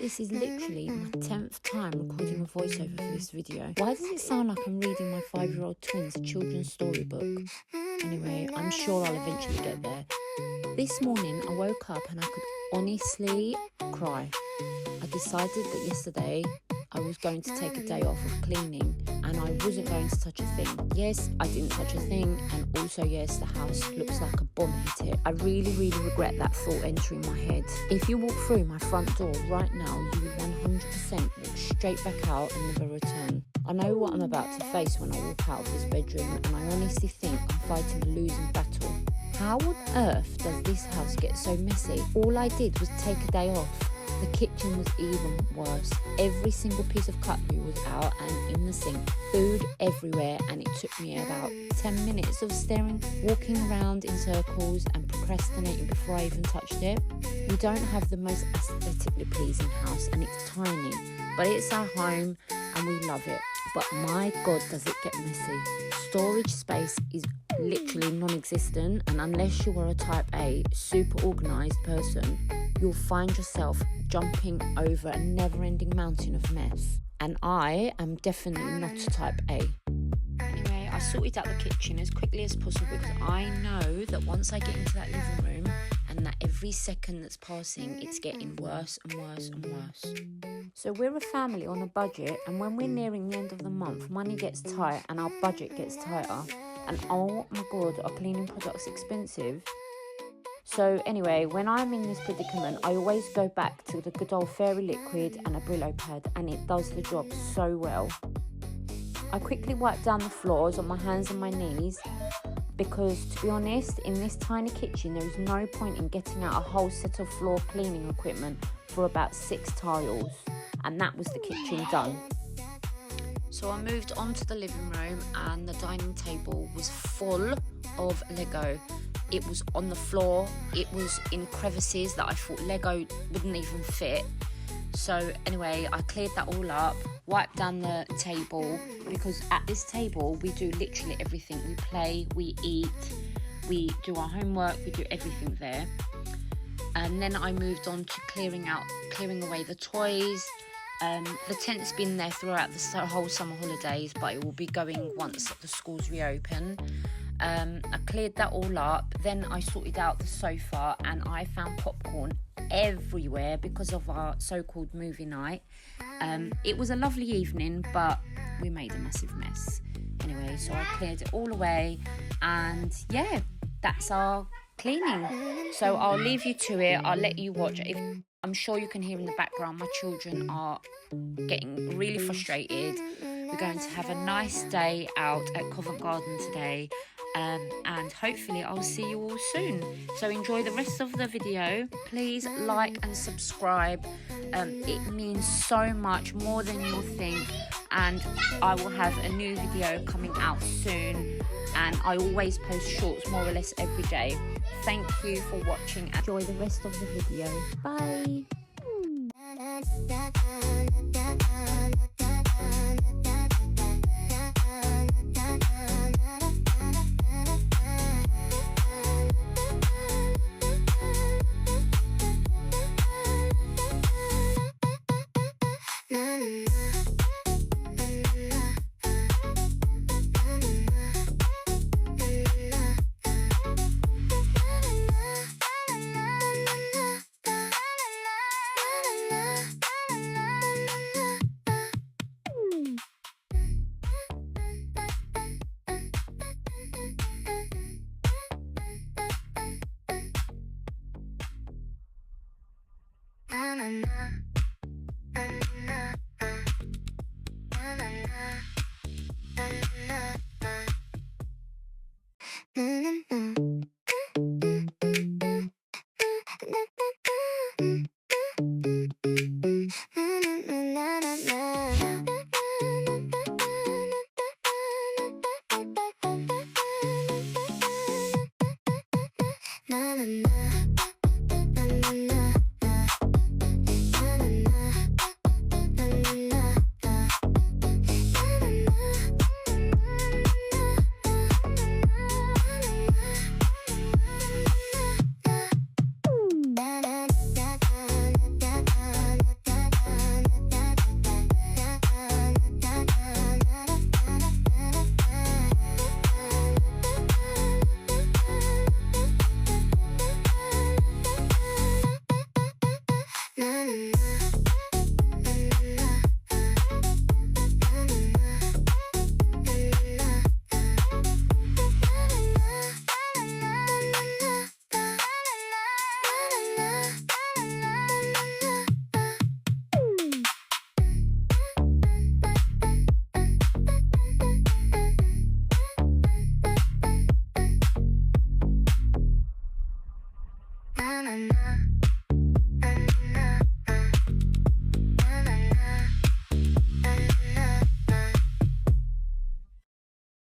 This is literally my 10th time recording a voiceover for this video. Why does it sound like I'm reading my 5-year-old twins a children's storybook? Anyway, I'm sure I'll eventually get there. This morning I woke up and I could honestly cry. I decided that yesterday I was going to take a day off of cleaning and I wasn't going to touch a thing. Yes, I didn't touch a thing, and also yes, the house looks like a bomb hit it. I really regret that thought entering my head. If you walk through my front door right now, you will 100% walk straight back out and never return. I know what I'm about to face when I walk out of this bedroom, and I honestly think I'm fighting a losing battle. How on earth does this house get so messy? All I did was take a day off. The kitchen was even worse. Every single piece of cutlery was out and in the sink. Food everywhere, and it took me about 10 minutes of walking around in circles and procrastinating before I even touched it. We don't have the most aesthetically pleasing house, and it's tiny, but it's our home and we love it. But my God, does it get messy. Storage space is literally non-existent, and unless you are a type A, super organised person, you'll find yourself jumping over a never-ending mountain of mess. And I am definitely not type A. Anyway, I sorted out the kitchen as quickly as possible because I know that once I get into that living room and that every second that's passing, it's getting worse and worse and worse. So we're a family on a budget, and when we're nearing the end of the month, money gets tight and our budget gets tighter. And oh my God, are cleaning products expensive? So anyway, when I'm in this predicament, I always go back to the good old fairy liquid and a Brillo pad, and it does the job so well. I quickly wipe down the floors on my hands and my knees because, to be honest, in this tiny kitchen there is no point in getting out a whole set of floor cleaning equipment for about 6 tiles. And that was the kitchen done. So I moved on to the living room, and the dining table was full of Lego. It was on the floor, it was in crevices that I thought Lego wouldn't even fit. So anyway, I cleared that all up, wiped down the table, because at this table we do literally everything. We play, we eat, we do our homework, we do everything there. And then I moved on to clearing away the toys. The tent's been there throughout the whole summer holidays, but it will be going once the schools reopen. I cleared that all up. Then I sorted out the sofa, and I found popcorn everywhere because of our so-called movie night. It was a lovely evening, but we made a massive mess. Anyway, so I cleared it all away, and yeah, that's our cleaning. So I'll leave you to it. I'll let you watch it. I'm sure you can hear in the background my children are getting really frustrated. We're going to have a nice day out at Covent Garden today, and hopefully I'll see you all soon. So enjoy the rest of the video. Please like and subscribe. It means so much, more than you'll think, and I will have a new video coming out soon, and I always post shorts more or less every day. Thank you for watching. Enjoy the rest of the video. Bye. Na na na.